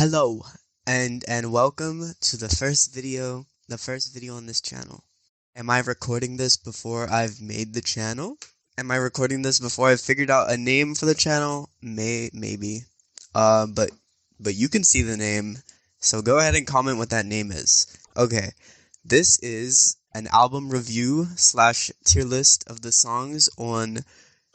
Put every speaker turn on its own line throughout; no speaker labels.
Hello, and welcome to the first video on this channel. Am I recording this before I've made the channel? Am I recording this before I've figured out a name for the channel? Maybe. But you can see the name, so go ahead and comment what that name is. Okay, this is an album review slash tier list of the songs on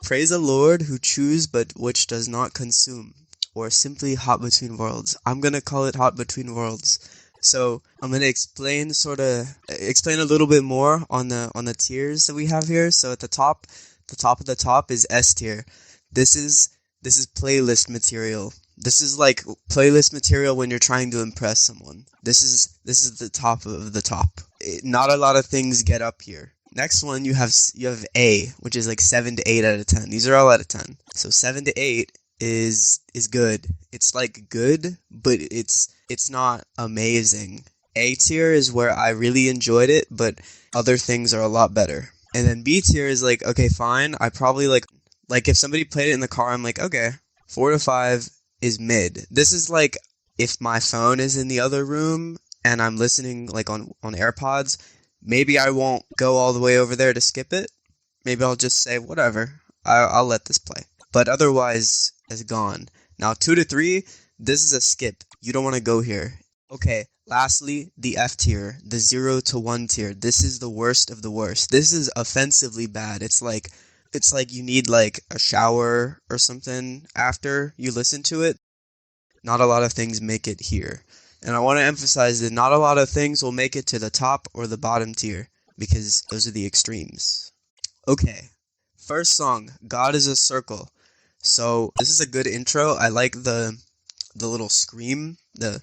Praise the Lord Who Chews But Which Does Not Consume, or simply Hot Between Worlds. I'm gonna call it Hot Between Worlds. So I'm gonna explain a little bit more on the tiers that we have here. So at the top of the top is S tier. This is playlist material. This is like playlist material when you're trying to impress someone. This is the top of the top. Not a lot of things get up here. Next one you have A, which is like 7 to 8 out of 10. These are all out of 10. So 7 to 8 is good. It's like good, but it's not amazing. A tier is where I really enjoyed it, but other things are a lot better. And then B tier is like, okay, fine. I probably like if somebody played it in the car, I'm like, okay. 4 to 5 is mid. This is like if my phone is in the other room and I'm listening like on AirPods, maybe I won't go all the way over there to skip it. Maybe I'll just say, whatever, I'll let this play. But otherwise, it's gone. Now, 2 to 3, this is a skip. You don't want to go here. Okay, lastly, the F tier, the 0 to 1 tier. This is the worst of the worst. This is offensively bad. It's like you need like a shower or something after you listen to it. Not a lot of things make it here. And I want to emphasize that not a lot of things will make it to the top or the bottom tier, because those are the extremes. Okay, first song, God is a Circle. So this is a good intro. I like the little scream, that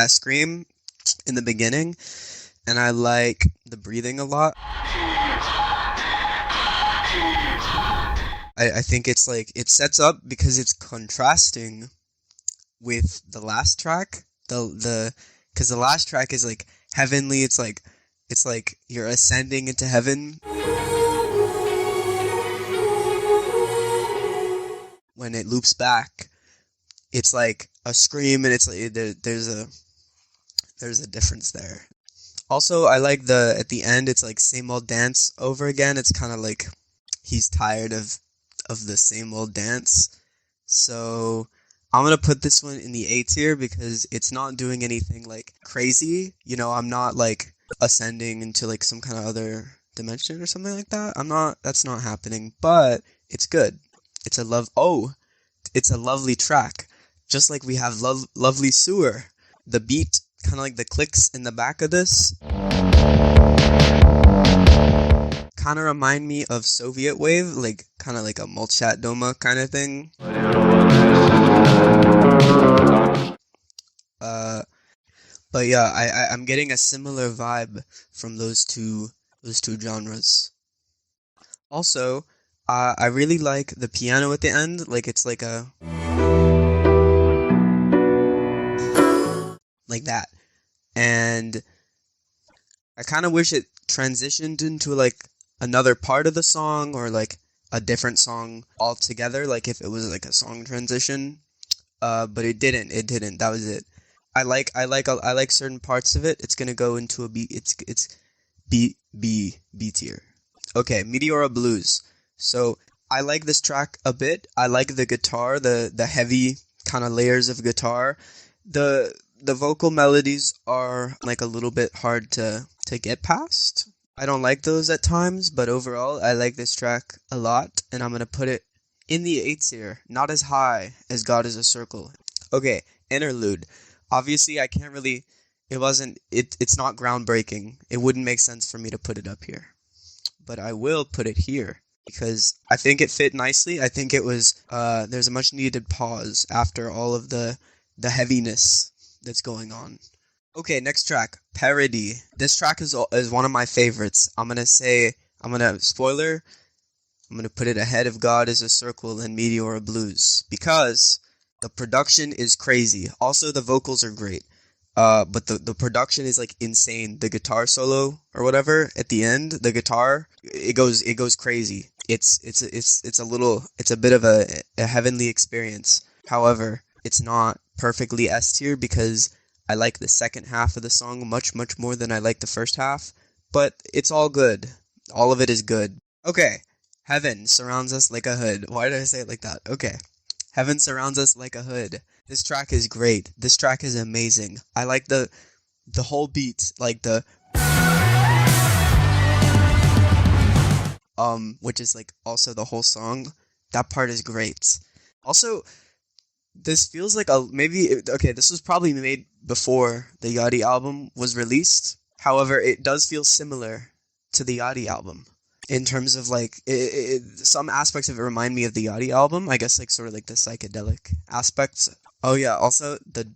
scream in the beginning, and I like the breathing a lot. I think it's like, it sets up because it's contrasting with the last track. Because the last track is like heavenly. It's like you're ascending into heaven. When it loops back, it's like a scream, and it's like there's a difference there. Also, I like at the end, it's like same old dance over again. It's kind of like he's tired of the same old dance. So I'm gonna put this one in the A tier because it's not doing anything like crazy. You know, I'm not like ascending into like some kind of other dimension or something like that. That's not happening, but it's good. It's a lovely track. Just like we have Lovely Sewer. The beat, kind of like the clicks in the back of this, kind of remind me of sovietwave, like kind of like a molchat doma kind of thing. But yeah, I'm getting a similar vibe from those two genres. Also, I really like the piano at the end. Like it's like like that, and I kind of wish it transitioned into like another part of the song, or like a different song altogether, like if it was like a song transition. But it didn't. That was it. I like certain parts of it. It's gonna go into a B. It's B tier. Okay, Meteora Blues. So I like this track a bit. I like the guitar, the heavy kind of layers of guitar. The vocal melodies are like a little bit hard to get past. I don't like those at times, but overall I like this track a lot, and I'm gonna put it in the A tier, not as high as God is a Circle. Okay, Interlude. Obviously I can't really, it's not groundbreaking. It wouldn't make sense for me to put it up here. But I will put it here because I think it fit nicely. I think it was, there's a much needed pause after all of the heaviness that's going on. Okay, next track, Parody. This track is one of my favorites. Spoiler, I'm gonna put it ahead of God is a Circle and Meteora Blues because the production is crazy. Also, the vocals are great. But the production is like insane. The guitar solo or whatever at the end, the guitar, it goes crazy. It's a bit of a heavenly experience. However, it's not perfectly S tier because I like the second half of the song much more than I like the first half, but it's all good. All of it is good. Okay, Heaven surrounds us like a hood. Why did I say it like that? Okay. Heaven surrounds us like a hood. This track is great. This track is amazing. I like the whole beat, like the which is like also the whole song. That part is great. Also, this feels like this was probably made before the Yachty album was released. However, it does feel similar to the Yachty album in terms of like some aspects of it remind me of the Yachty album. I guess like sort of like the psychedelic aspects. Oh yeah, also the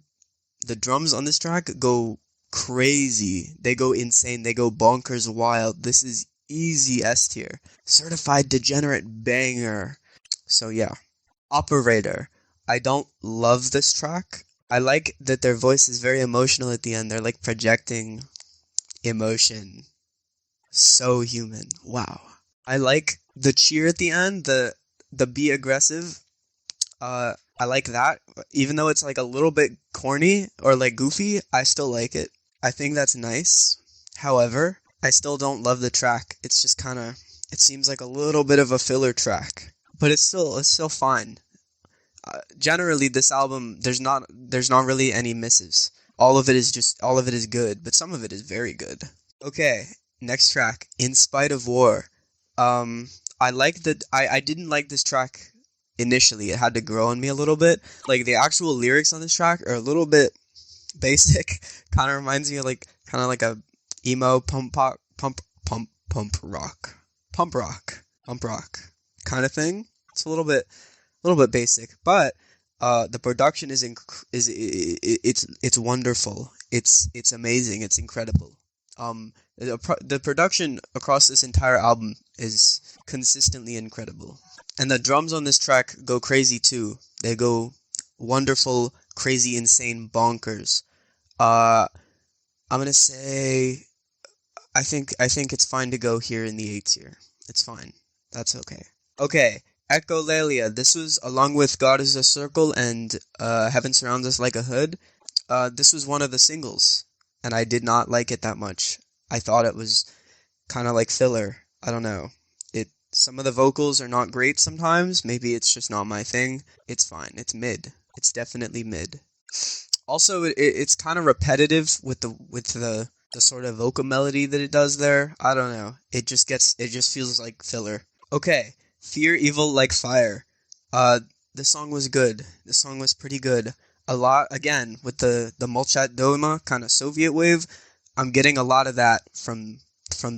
drums on this track go crazy. They go insane. They go bonkers wild. This is easy S tier. Certified degenerate banger. So yeah. Operator. I don't love this track. I like that their voice is very emotional at the end. They're like projecting emotion. So human. Wow. I like the cheer at the end, the be aggressive. I like that. Even though it's like a little bit corny or like goofy, I still like it. I think that's nice. However, I still don't love the track. It's just kind of, it seems like a little bit of a filler track, but it's still fine. Generally, this album, there's not really any misses. All of it is good, but some of it is very good. Okay, next track, In Spite of War. I like that. I didn't like this track initially. It had to grow on me a little bit. Like the actual lyrics on this track are a little bit basic. Kind of reminds me of like a emo pump rock kind of thing. It's a little bit basic, but the production is it's wonderful. It's amazing. It's incredible. The production across this entire album is consistently incredible, and the drums on this track go crazy too. They go wonderful, crazy, insane, bonkers. I'm gonna say, I think it's fine to go here in the A tier. It's fine. That's okay. Okay. Echolalia. This was, along with God is a Circle and Heaven Surrounds Us Like a Hood, this was one of the singles, and I did not like it that much. I thought it was kind of like filler. I don't know. Some of the vocals are not great sometimes. Maybe it's just not my thing. It's fine. It's mid. It's definitely mid. Also, it's kind of repetitive with the sort of vocal melody that it does there. I don't know. It just feels like filler. Okay. Fear Evil Like Fire. The song was good. The song was pretty good. A lot, again, with the molchat doma kind of sovietwave. I'm getting a lot of that from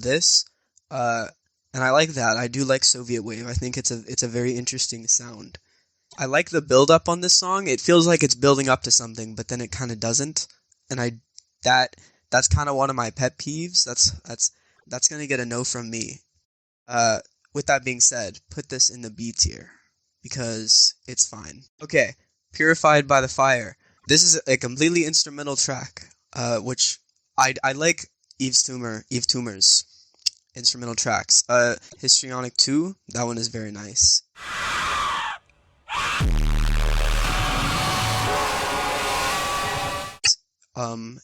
this. And I like that. I do like sovietwave. I think it's a very interesting sound. I like the build up on this song. It feels like it's building up to something, but then it kind of doesn't. And that's kind of one of my pet peeves. That's going to get a no from me. With that being said, put this in the B tier because it's fine. Okay, Purified by the Fire. This is a completely instrumental track, which I like Yves Tumor's instrumental tracks. Histrionic 2, that one is very nice.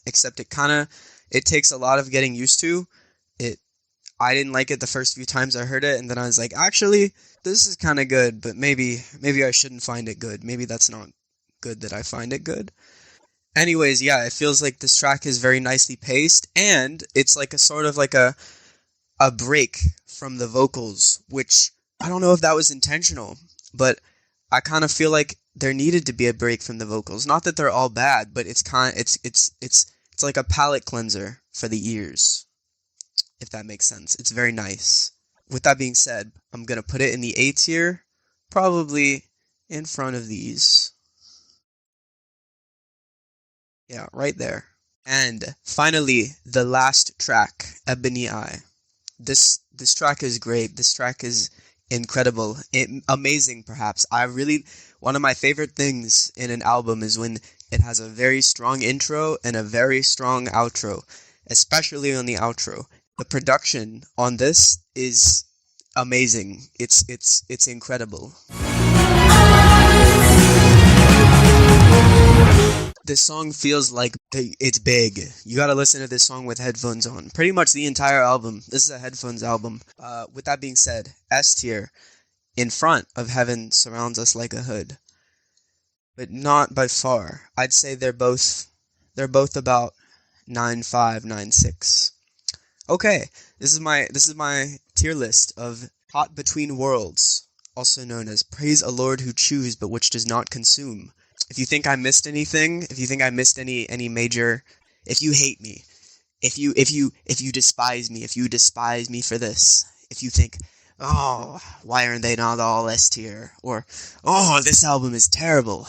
Except it takes a lot of getting used to. I didn't like it the first few times I heard it, and then I was like, actually, this is kind of good, but maybe I shouldn't find it good. Maybe that's not good that I find it good. Anyways, yeah, it feels like this track is very nicely paced, and it's like a sort of like a break from the vocals, which I don't know if that was intentional, but I kind of feel like there needed to be a break from the vocals. Not that they're all bad, but it's like a palate cleanser for the ears, if that makes sense. It's very nice. With that being said, I'm going to put it in the A tier, probably in front of these. Yeah, right there. And finally, the last track, Ebony Eye. This track is great. This track is incredible. Amazing, perhaps. One of my favorite things in an album is when it has a very strong intro and a very strong outro, especially on the outro. The production on this is amazing. It's incredible. This song feels like it's big. You gotta listen to this song with headphones on. Pretty much the entire album. This is a headphones album. With that being said, S tier, In Front of Heaven Surrounds Us Like a Hood. But not by far. I'd say they're both about 9.5, 9.6. Okay, this is my tier list of Caught Between Worlds, also known as Praise a Lord Who Chews But Which Does Not Consume. If you think I missed anything, if you think I missed any major, if you hate me, if you despise me, if you despise me for this, if you think, oh, why aren't they not all S tier, or oh, this album is terrible,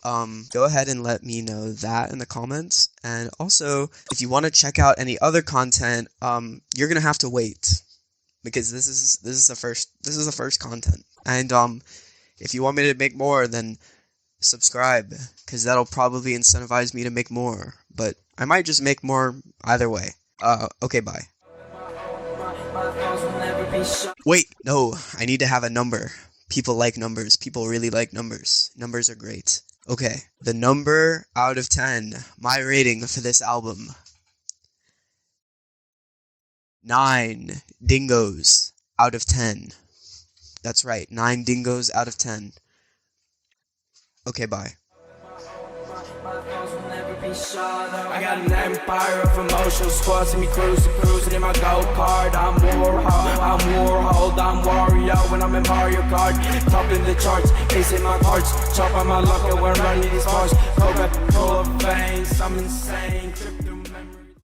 go ahead and let me know that in the comments. And also, if you want to check out any other content, you're gonna have to wait, because this is the first content. And if you want me to make more, then subscribe, because that'll probably incentivize me to make more, but I might just make more either way. Okay, bye. Wait, no, I need to have a number. People like numbers. People really like numbers. Numbers are great. Okay, the number out of 10, my rating for this album. 9 dingoes out of 10. That's right, 9 dingoes out of 10. Okay, bye.
I got an empire of emotional squads, see me cruising in my go-kart. I'm Warhol, I'm Wario when I'm in Mario Kart. Top in the charts, facing my cards, chop on my luck and we're running these bars. Go back full of veins, I'm insane.